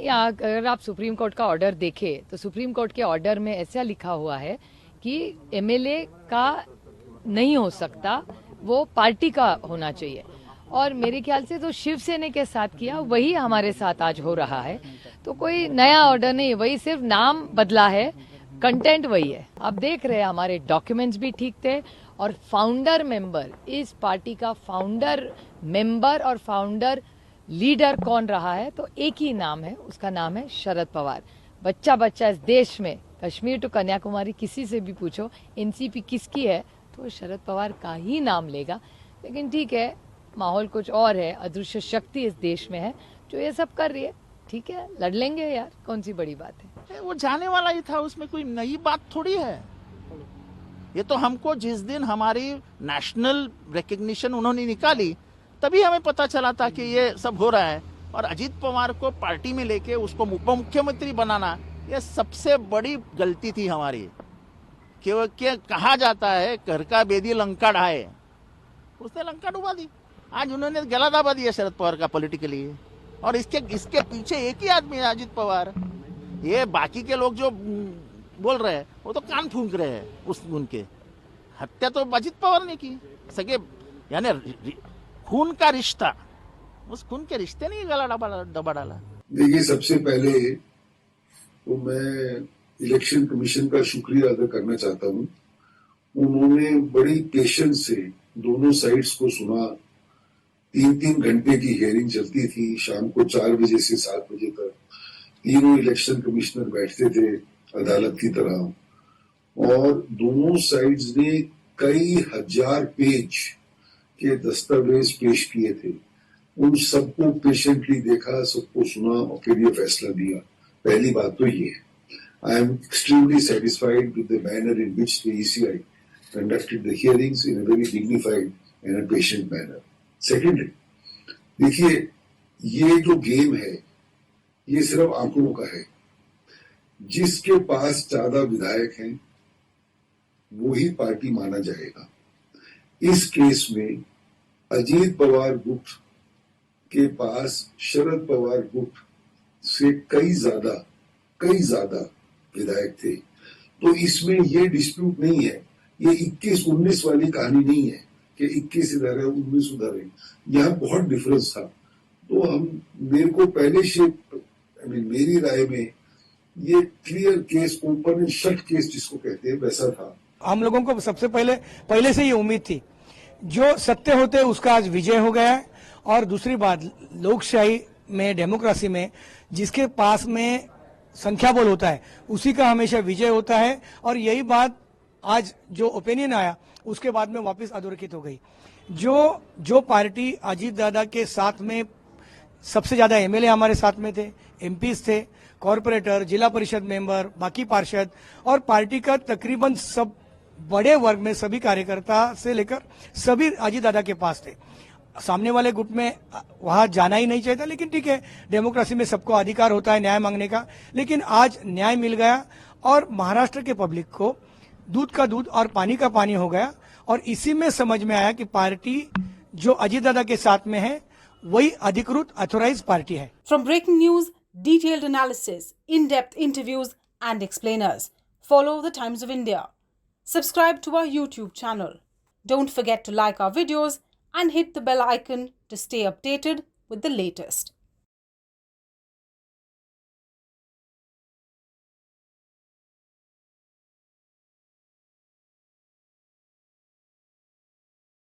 या अगर आप सुप्रीम कोर्ट का ऑर्डर देखें तो सुप्रीम कोर्ट के ऑर्डर में ऐसा लिखा हुआ है कि एमएलए का नहीं हो सकता, वो पार्टी का होना चाहिए। और मेरे ख्याल से तो शिवसेना के साथ किया वही हमारे साथ आज हो रहा है। तो कोई नया ऑर्डर नहीं, वही सिर्फ नाम बदला है, कंटेंट वही है। आप देख रहे हैं हमारे डॉक्यूमेंट्स भी ठीक थे और फाउंडर मेंबर, इस पार्टी का फाउंडर मेंबर और फाउंडर लीडर कौन रहा है तो एक ही नाम है, उसका नाम है शरद पवार। बच्चा बच्चा इस देश में कश्मीर टू कन्याकुमारी किसी से भी पूछो एनसीपी किसकी है तो शरद पवार का ही नाम लेगा। लेकिन ठीक है, माहौल कुछ और है, अदृश्य शक्ति इस देश में है जो ये सब कर रही है। ठीक है, लड़ लेंगे यार, कौन सी बड़ी बात है। वो जाने वाला ही था, उसमें कोई नई बात थोड़ी है। ये तो हमको जिस दिन हमारी नेशनल रिकग्निशन उन्होंने निकाली तभी हमें पता चला था कि ये सब हो रहा है। और अजीत पवार को पार्टी में लेके उसको उप मुख्यमंत्री बनाना, ये सबसे बड़ी गलती थी हमारी। कि कहा जाता है घर का बेदी लंका ढाए, उसने लंका डुबा दी। आज उन्होंने गला दबा दिया शरद पवार का पॉलिटिकली। और इसके पीछे एक ही आदमी है, अजीत पवार। ये बाकी के लोग जो बोल रहे हैं वो तो कान फूंक रहे हैं। उनके हत्या तो अजीत पवार ने की। सगे यानी खून का रिश्ता, उस खून के रिश्ते ने गला दबा डाला। देखिए, सबसे पहले तो मैं इलेक्शन कमीशन का शुक्रिया अदा करना चाहता हूँ। उन्होंने बड़ी पेशेंस से दोनों साइड्स को सुना। 3-3 घंटे की हियरिंग चलती थी, शाम को 4 बजे से 7 बजे तक। तीनों इलेक्शन कमिश्नर बैठते थे अदालत की तरह, और दोनों साइड्स ने कई हजार पेज के दस्तावेज पेश किए थे। उन सबको पेशेंटली देखा, सबको सुना और फिर ये फैसला दिया। पहली बात तो ये है, I am extremely satisfied with the manner in which the ECI conducted the hearings in a very dignified and a patient manner. Secondly, देखिए, ये जो गेम है ये सिर्फ आंकड़ों का है। जिसके पास ज्यादा विधायक हैं वो ही पार्टी माना जाएगा। इस केस में अजीत पवार गुट के पास शरद पवार गुट से कई ज्यादा विधायक थे। तो इसमें ये डिस्प्यूट नहीं है, ये 21-19 वाली कहानी नहीं है कि 21 इधर है 19 उधर है। यहाँ बहुत डिफरेंस था। तो मेरे को पहले से मेरी राय में ये clear case, open and shut case जिसको कहते हैं, वैसा था। हम लोगों को सबसे पहले से ये उम्मीद थी, जो सत्य होते उसका आज विजय हो गया है। और दूसरी बात, लोकशाही में, डेमोक्रेसी में जिसके पास में संख्या बल होता है उसी का हमेशा विजय होता है। और यही बात आज जो ओपिनियन आया उसके बाद में वापस अधोरेखित हो गई। जो पार्टी अजीत दादा के साथ में सबसे ज्यादा एमएलए हमारे साथ में थे, एमपीज थे, कॉर्पोरेटर, जिला परिषद मेंबर, बाकी पार्षद और पार्टी का तकरीबन सब बड़े वर्ग में सभी कार्यकर्ता से लेकर सभी अजीत दादा के पास थे। सामने वाले गुट में वहां जाना ही नहीं चाहिए था, लेकिन ठीक है, डेमोक्रेसी में सबको अधिकार होता है न्याय मांगने का। लेकिन आज न्याय मिल गया और महाराष्ट्र के पब्लिक को दूध का दूध और पानी का पानी हो गया। और इसी में समझ में आया कि पार्टी जो अजीत दादा के साथ में है वही अधिकृत ऑथोराइज पार्टी है। From breaking news, detailed analysis, in depth interviews and explainers, follow the Times of India. Subscribe to our YouTube channel. Don't forget to like our videos and hit the bell icon to stay updated with the latest.